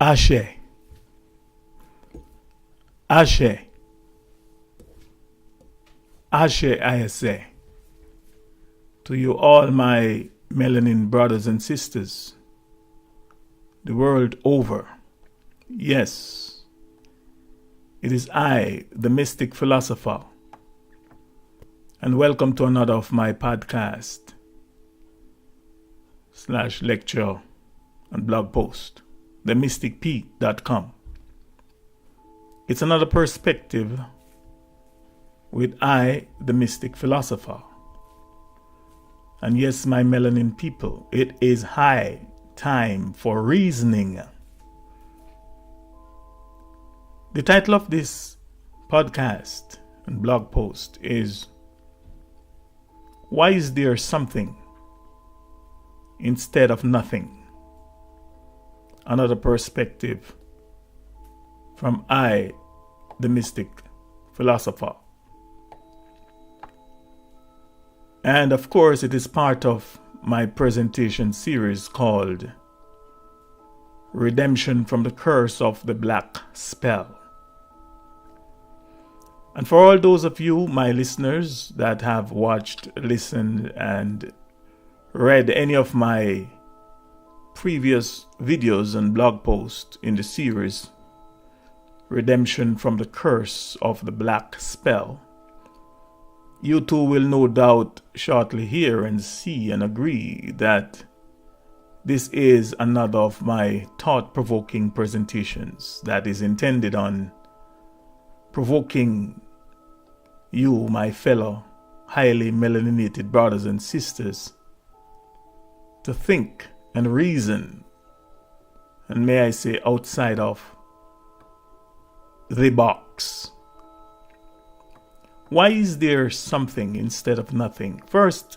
Ashe, Ashe, Ashe, I say, to you all my melanin brothers and sisters, the world over. Yes, it is I, the Mystic Philosopher, and welcome to another of my podcast / lecture and blog post, themysticp.com. It's another perspective with I, the Mystic Philosopher. And yes, my melanin people, it is high time for reasoning. The title of this podcast and blog post is Why is there something instead of nothing? Another perspective from I, the Mystic Philosopher. And of course, it is part of my presentation series called Redemption from the Curse of the Black Spell. And for all those of you, my listeners, that have watched, listened, and read any of my previous videos and blog posts in the series Redemption from the Curse of the Black Spell, you too will no doubt shortly hear and see and agree that this is another of my thought-provoking presentations that is intended on provoking you, my fellow highly melaninated brothers and sisters, to think and reason, and may I say outside of the box. Why is there something instead of nothing? First,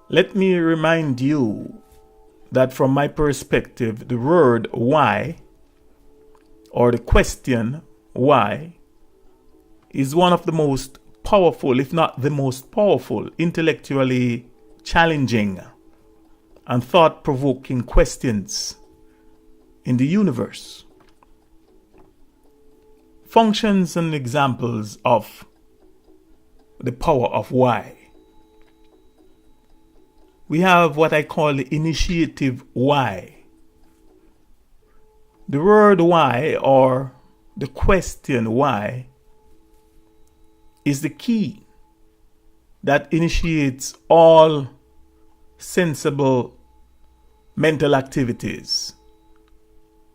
let me remind you that from my perspective, the word why, or the question why, is one of the most powerful, if not the most powerful, intellectually challenging and thought-provoking questions in the universe. Functions and examples of the power of why. We have what I call the initiative why. The word why, or the question why, is the key that initiates all sensible mental activities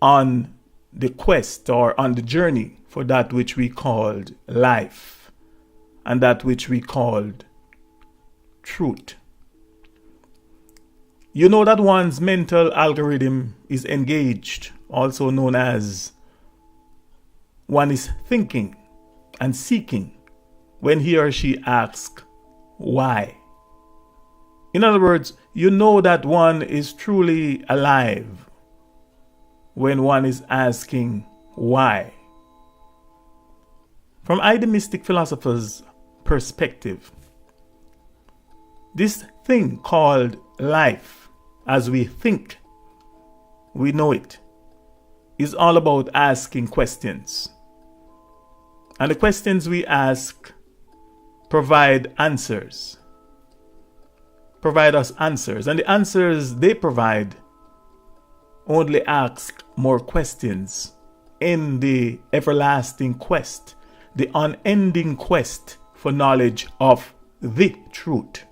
on the quest or on the journey for that which we called life and that which we called truth. You know that one's mental algorithm is engaged, also known as one is thinking and seeking when he or she asks why. In other words, you know that one is truly alive when one is asking why. From I, the Mystic Philosopher's perspective, this thing called life, as we think we know it, is all about asking questions. And the questions we ask provide answers. Provide us answers. And the answers they provide only ask more questions in the everlasting quest, the unending quest for knowledge of the truth.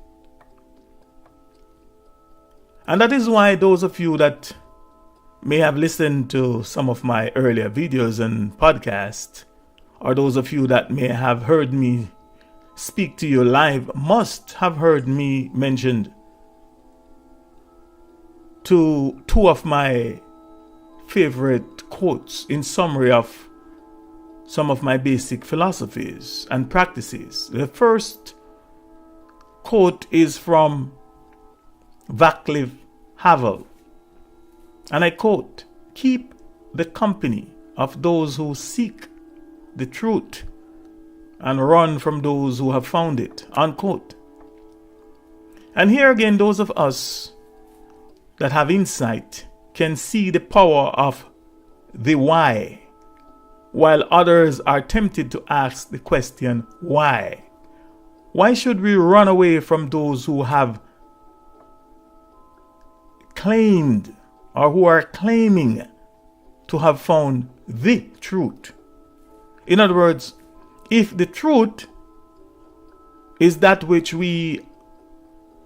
And that is why those of you that may have listened to some of my earlier videos and podcasts, or those of you that may have heard me speak to you live, must have heard me mentioned to two of my favorite quotes in summary of some of my basic philosophies and practices. The first quote is from Václav Havel, and I quote, "Keep the company of those who seek the truth and run from those who have found it," unquote. And here again, those of us that have insight can see the power of the why, while others are tempted to ask the question, why? Why should we run away from those who have claimed or who are claiming to have found the truth? In other words, if the truth is that which we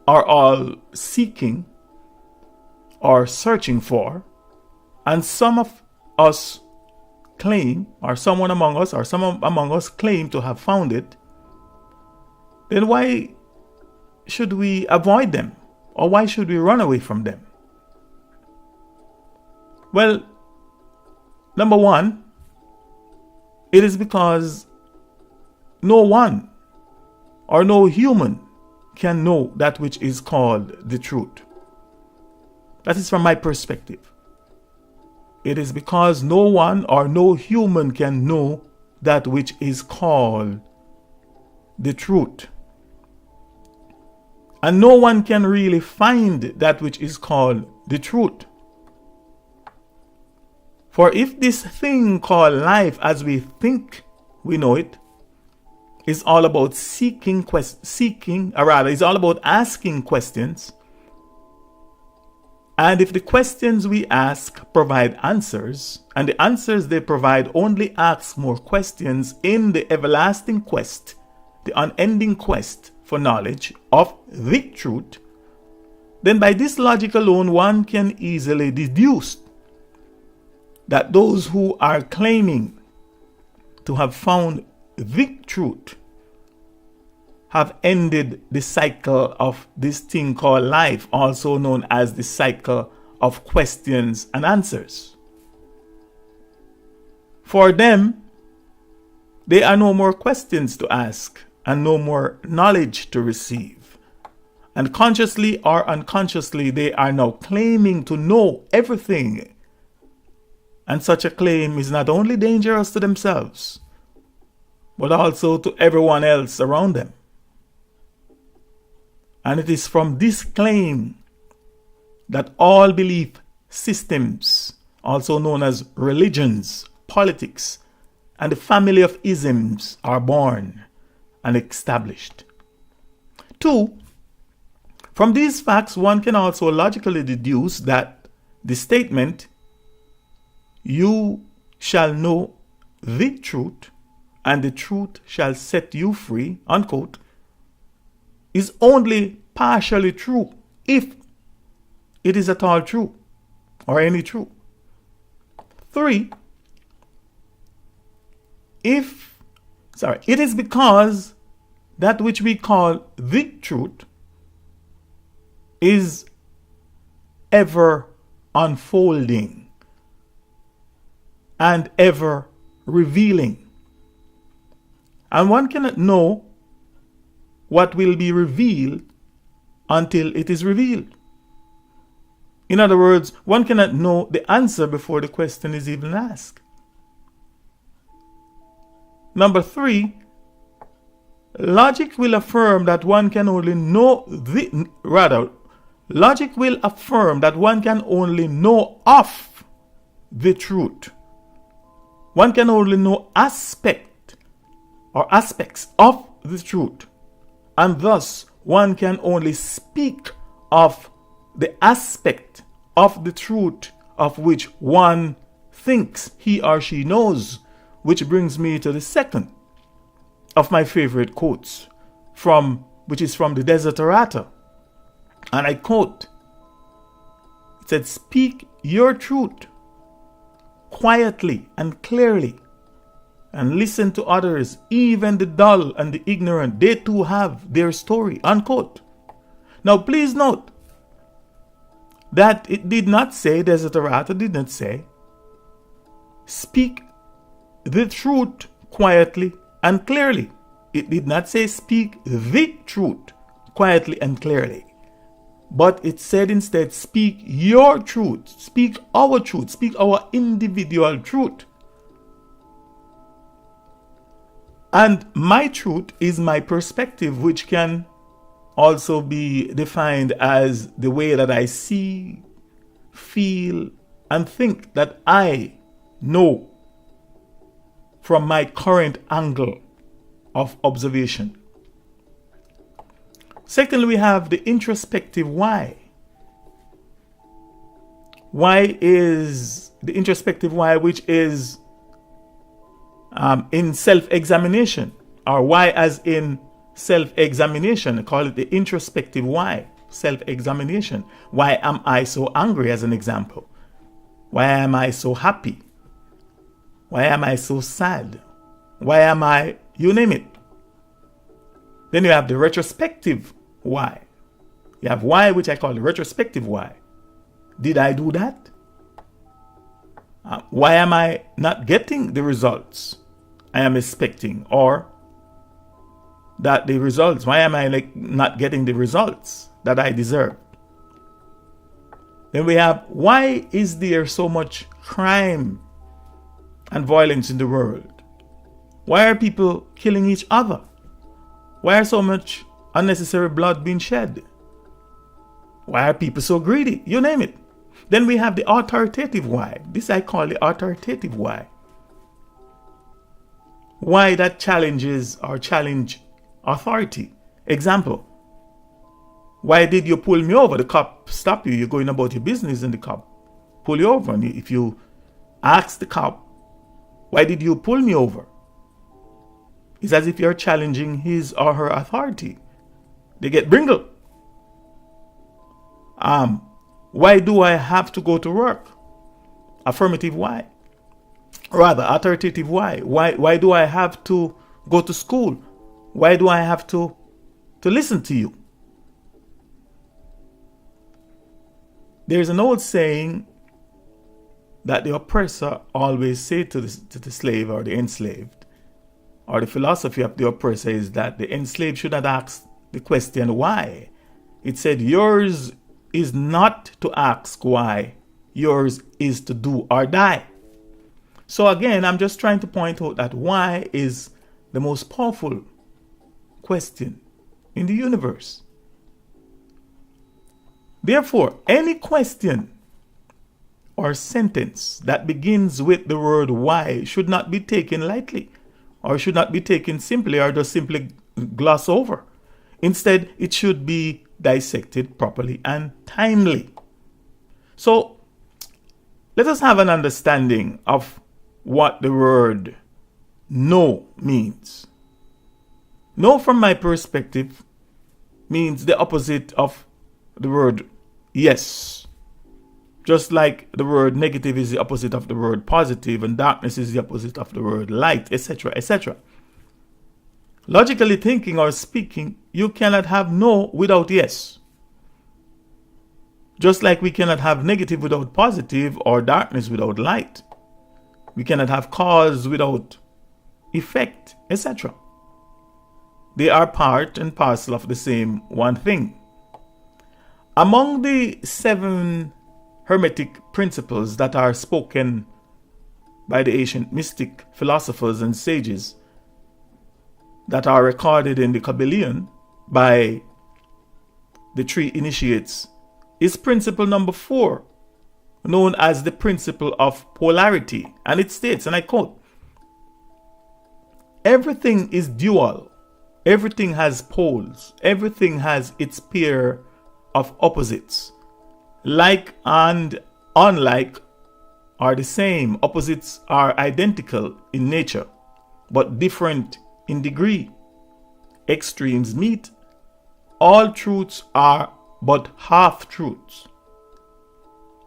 are all seeking or searching for, and some of us claim, or someone among us, or some among us claim to have found it, then why should we avoid them? Or why should we run away from them? Well, number one, it is because no one or no human can know that which is called the truth. That is from my perspective. It is because no one or no human can know that which is called the truth. And no one can really find that which is called the truth. For if this thing called life as we think we know it is all about is all about asking questions, and if the questions we ask provide answers, and the answers they provide only ask more questions in the everlasting quest, the unending quest for knowledge of the truth, then by this logic alone one can easily deduce that those who are claiming to have found the truth have ended the cycle of this thing called life, also known as the cycle of questions and answers. For them, there are no more questions to ask and no more knowledge to receive. And consciously or unconsciously, they are now claiming to know everything. And such a claim is not only dangerous to themselves, but also to everyone else around them. And it is from this claim that all belief systems, also known as religions, politics, and the family of isms are born and established. 2, from these facts one can also logically deduce that the statement, "You shall know the truth, and the truth shall set you free," unquote, is only partially true, if it is at all true, or any true. 3, it is because that which we call the truth is ever unfolding and ever revealing. And one cannot know what will be revealed until it is revealed. In other words, one cannot know the answer before the question is even asked. Number 3, logic will affirm that one can only know logic will affirm that one can only know of the truth. One can only know aspects of the truth. And thus, one can only speak of the aspect of the truth of which one thinks he or she knows. Which brings me to the second of my favorite quotes, which is from the Desiderata. And I quote, it said, "Speak your truth quietly and clearly, and listen to others, even the dull and the ignorant. They too have their story," unquote. Now please note that it did not say, Desiderata did not say, "Speak the truth quietly and clearly." It did not say, "Speak the truth quietly and clearly." But it said instead, "Speak your truth, speak our truth, speak our individual truth." And my truth is my perspective, which can also be defined as the way that I see, feel, and think that I know from my current angle of observation. Secondly, we have the introspective why. Why is the introspective why, which is in self-examination, or why as in self-examination. I call it the introspective why, self-examination. Why am I so angry, as an example? Why am I so happy? Why am I so sad? Why am I, you name it. Then you have the retrospective why. You have why, which I call the retrospective why. Did I do that? Why am I not getting the results I am expecting? Or that the results, why am I not getting the results that I deserve? Then we have, why is there so much crime and violence in the world? Why are people killing each other? Why are so much unnecessary blood being shed? Why are people so greedy? You name it. Then we have the authoritative why. This I call the authoritative why. Why that challenges or challenge authority. Example, why did you pull me over? The cop stopped you. You're going about your business and the cop pull you over. And if you ask the cop, why did you pull me over? It's as if you're challenging his or her authority. They get bringled. Why do I have to go to work? Affirmative why. Rather, authoritative why. Why do I have to go to school? Why do I have to listen to you? There's an old saying that the oppressor always says to the slave or the enslaved, or the philosophy of the oppressor is that the enslaved should not ask the question why. It said, yours is not to ask why, yours is to do or die. So again, I'm just trying to point out that why is the most powerful question in the universe. Therefore, any question or sentence that begins with the word why should not be taken lightly, or should not be taken simply or just simply gloss over. Instead, it should be dissected properly and timely. So, let us have an understanding of what the word no means. No, from my perspective, means the opposite of the word yes. Just like the word negative is the opposite of the word positive, and darkness is the opposite of the word light, etc., etc. Logically thinking or speaking, you cannot have no without yes. Just like we cannot have negative without positive, or darkness without light. We cannot have cause without effect, etc. They are part and parcel of the same one thing. Among the 7 Hermetic principles that are spoken by the ancient mystic philosophers and sages, that are recorded in the Kabbalion by the 3 initiates, is principle number 4, known as the principle of polarity. And it states, and I quote, everything is dual, everything has poles, everything has its pair of opposites. Like and unlike are the same. Opposites are identical in nature, but different in degree. Extremes meet. All truths are but half-truths.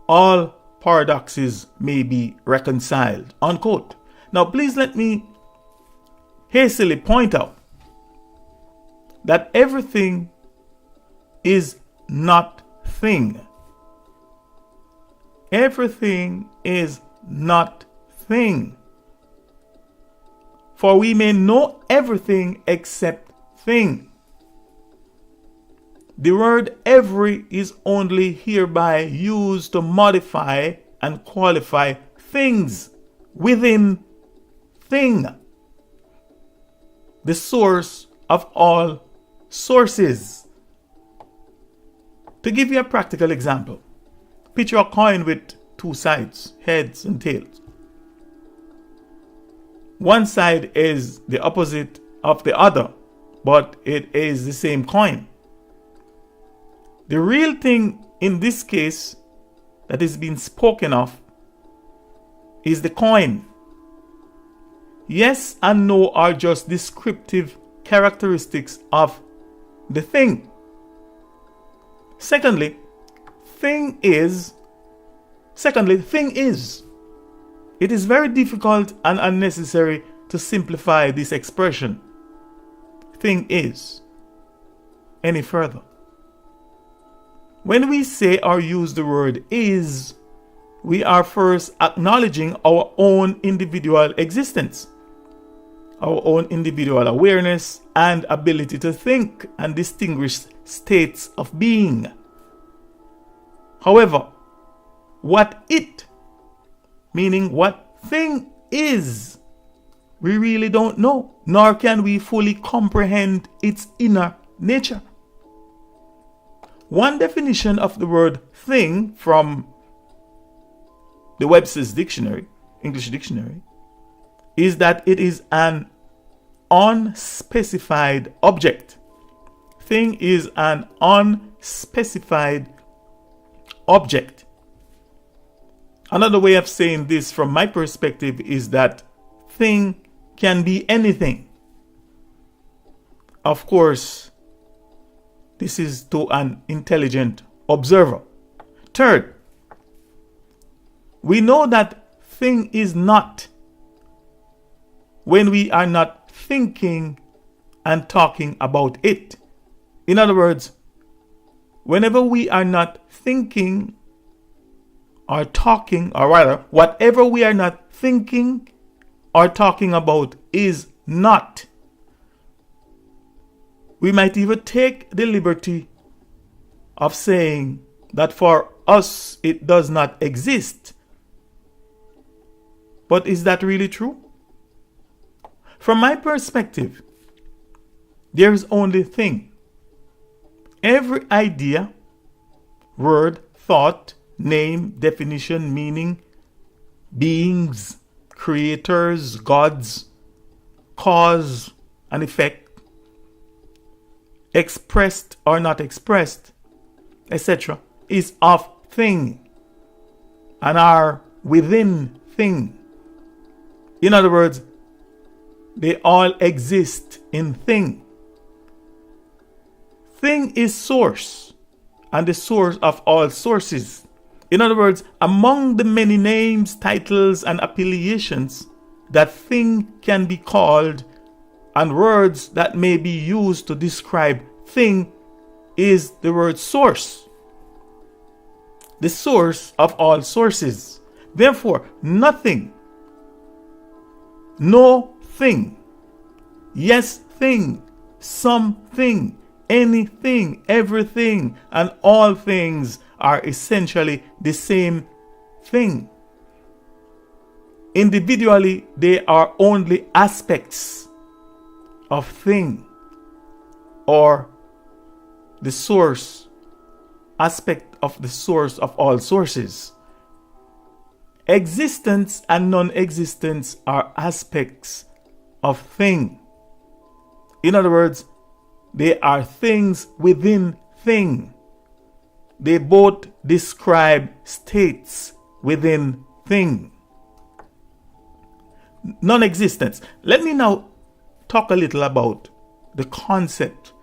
All paradoxes may be reconciled. Unquote. Now, please let me hastily point out that everything is not thing. Everything is not thing. For we may know everything except thing. The word every is only hereby used to modify and qualify things within thing. The source of all sources. To give you a practical example, picture a coin with 2 sides, heads and tails. one side is the opposite of the other, but it is the same coin. The real thing in this case that is being spoken of is the coin. Yes and no are just descriptive characteristics of the thing. Secondly, thing is. It is very difficult and unnecessary to simplify this expression, thing is, any further. When we say or use the word is, we are first acknowledging our own individual existence, our own individual awareness and ability to think and distinguish states of being. However, what it, meaning what thing is, we really don't know, nor can we fully comprehend its inner nature. One definition of the word thing from the Webster's dictionary, English dictionary, is that it is an unspecified object. Thing is an unspecified object. Another way of saying this from my perspective is that thing can be anything. Of course, this is to an intelligent observer. Third, we know that thing is not when we are not thinking and talking about it. In other words, whenever we are not thinking or talking, or rather, whatever we are not thinking or talking about is not. We might even take the liberty of saying that for us it does not exist. But is that really true? From my perspective, there is only thing. Every idea, word, thought, name, definition, meaning, beings, creators, gods, cause and effect, expressed or not expressed, etc., is of thing and are within thing. In other words, they all exist in thing. Thing is source and the source of all sources. In other words, among the many names, titles, and affiliations that thing can be called and words that may be used to describe thing is the word source. The source of all sources. Therefore, nothing, no thing, yes thing, something, anything, everything, and all things are essentially the same thing. Individually, they are only aspects of thing, or the source, aspect of the source of all sources. Existence and non-existence are aspects of thing. In other words, they are things within thing. They both describe states within thing. Non-existence. Let me now talk a little about the concept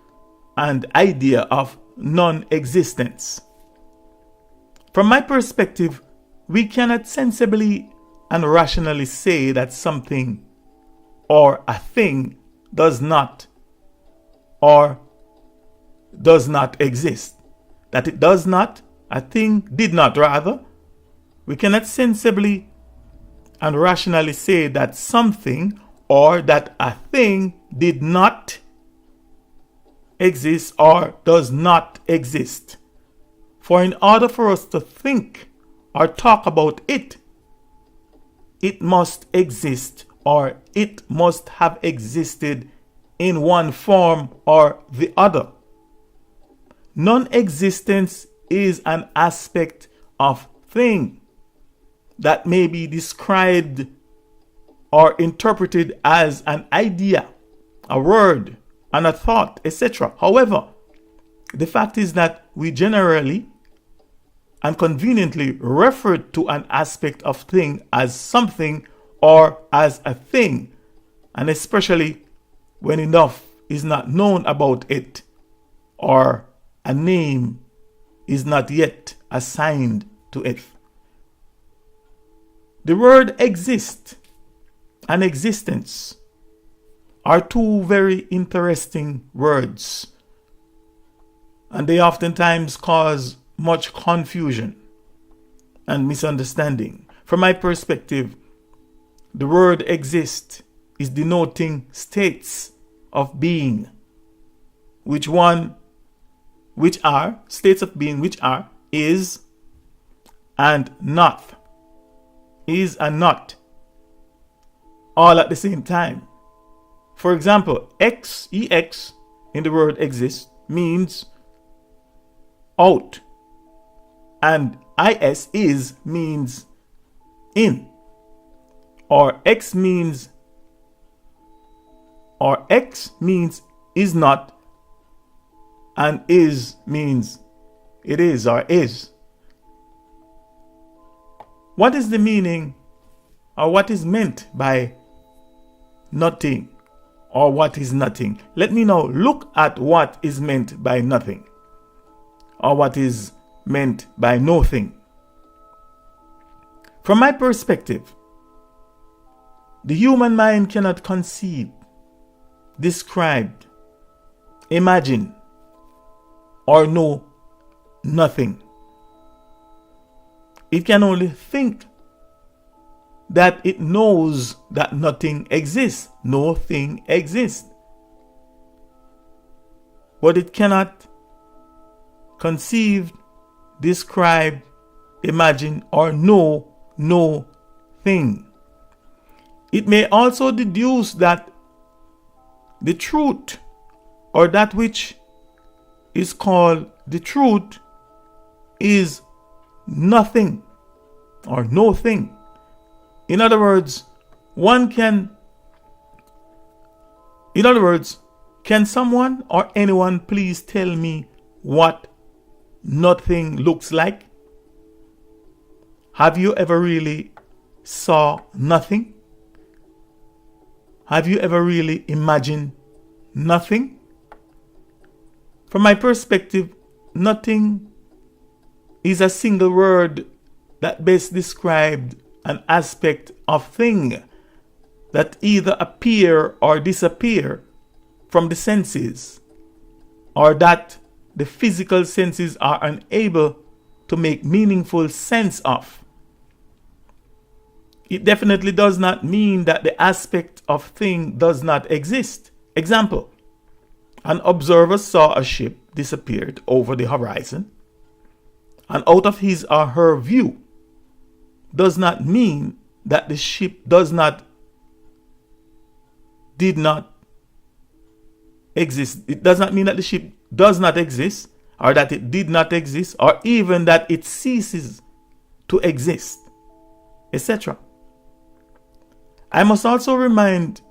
and idea of non-existence. From my perspective, we cannot sensibly and rationally say that something or a thing does not or does not exist. That it does not, a thing did not rather. We cannot sensibly and rationally say that something or that a thing did not exist or does not exist. For in order for us to think or talk about it, it must exist or it must have existed in one form or the other. Non-existence is an aspect of thing that may be described or interpreted as an idea, a word, and a thought, etc. However, the fact is that we generally and conveniently refer to an aspect of thing as something or as a thing, and especially when enough is not known about it or a name is not yet assigned to it. The word exist and existence are two very interesting words, and they oftentimes cause much confusion and misunderstanding. From my perspective, the word exist is denoting states of being, which are states of being which are is and not, all at the same time. For example, ex in the word exist means out, and is means in, or x means is not, and is means it is or is. What is the meaning, or what is meant by nothing, or what is nothing? Let me now look at what is meant by nothing, or what is meant by nothing. From my perspective, the human mind cannot conceive, describe, imagine, or know nothing. It can only think that it knows that nothing exists. No thing exists. But it cannot conceive, describe, imagine, or know no thing. It may also deduce that the truth, or that which is called the truth, is nothing or no thing. In other words, can someone or anyone please tell me what nothing looks like? Have you ever really saw nothing? Have you ever really imagined nothing? From my perspective, nothing is a single word that best describes an aspect of thing that either appear or disappear from the senses, or that the physical senses are unable to make meaningful sense of. It definitely does not mean that the aspect of thing does not exist. Example, an observer saw a ship disappeared over the horizon, and out of his or her view does not mean that the ship did not exist. It does not mean that the ship does not exist, or that it did not exist, or even that it ceases to exist, etc. I must also remind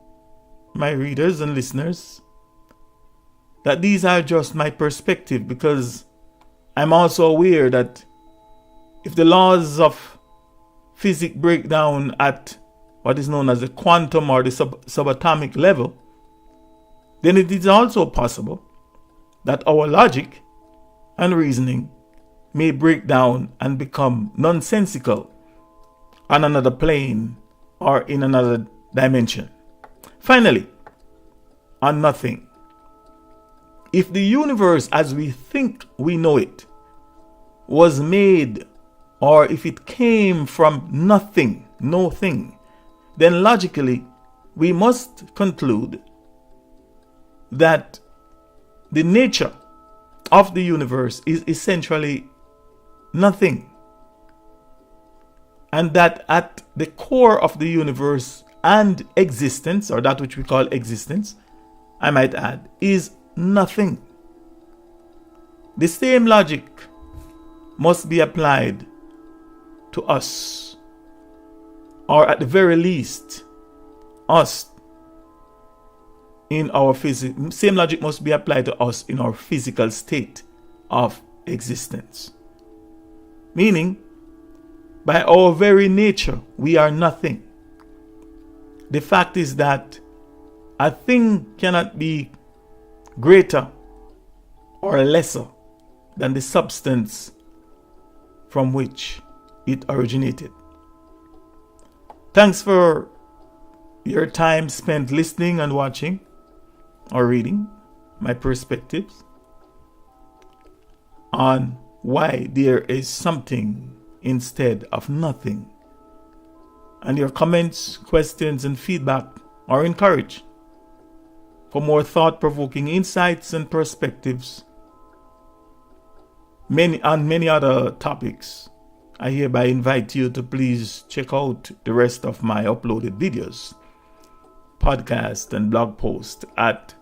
my readers and listeners that these are just my perspective, because I'm also aware that if the laws of physics break down at what is known as the quantum or the subatomic level, then it is also possible that our logic and reasoning may break down and become nonsensical on another plane or in another dimension. Finally, on nothing. If the universe as we think we know it was made, or if it came from nothing, no thing, then logically we must conclude that the nature of the universe is essentially nothing, and that at the core of the universe and existence, or that which we call existence, I might add, is nothing. The same logic must be applied to us, or at the very least us in our same logic must be applied to us in our physical state of existence. Meaning, by our very nature, we are nothing. The fact is that a thing cannot be greater or lesser than the substance from which it originated. Thanks for your time spent listening and watching or reading my perspectives on why there is something instead of nothing. And your comments, questions, and feedback are encouraged. For more thought-provoking insights and perspectives, many other topics, I hereby invite you to please check out the rest of my uploaded videos, podcast, and blog post at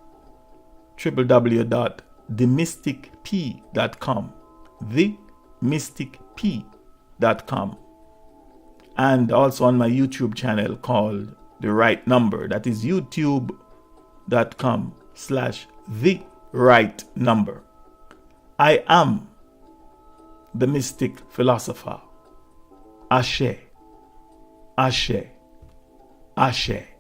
www.themysticp.com, themysticp.com, and also on my YouTube channel called The Right Number. That is youtube.com/therightnumber. I am the Mystic Philosopher. Ashe, Ashe, Ashe.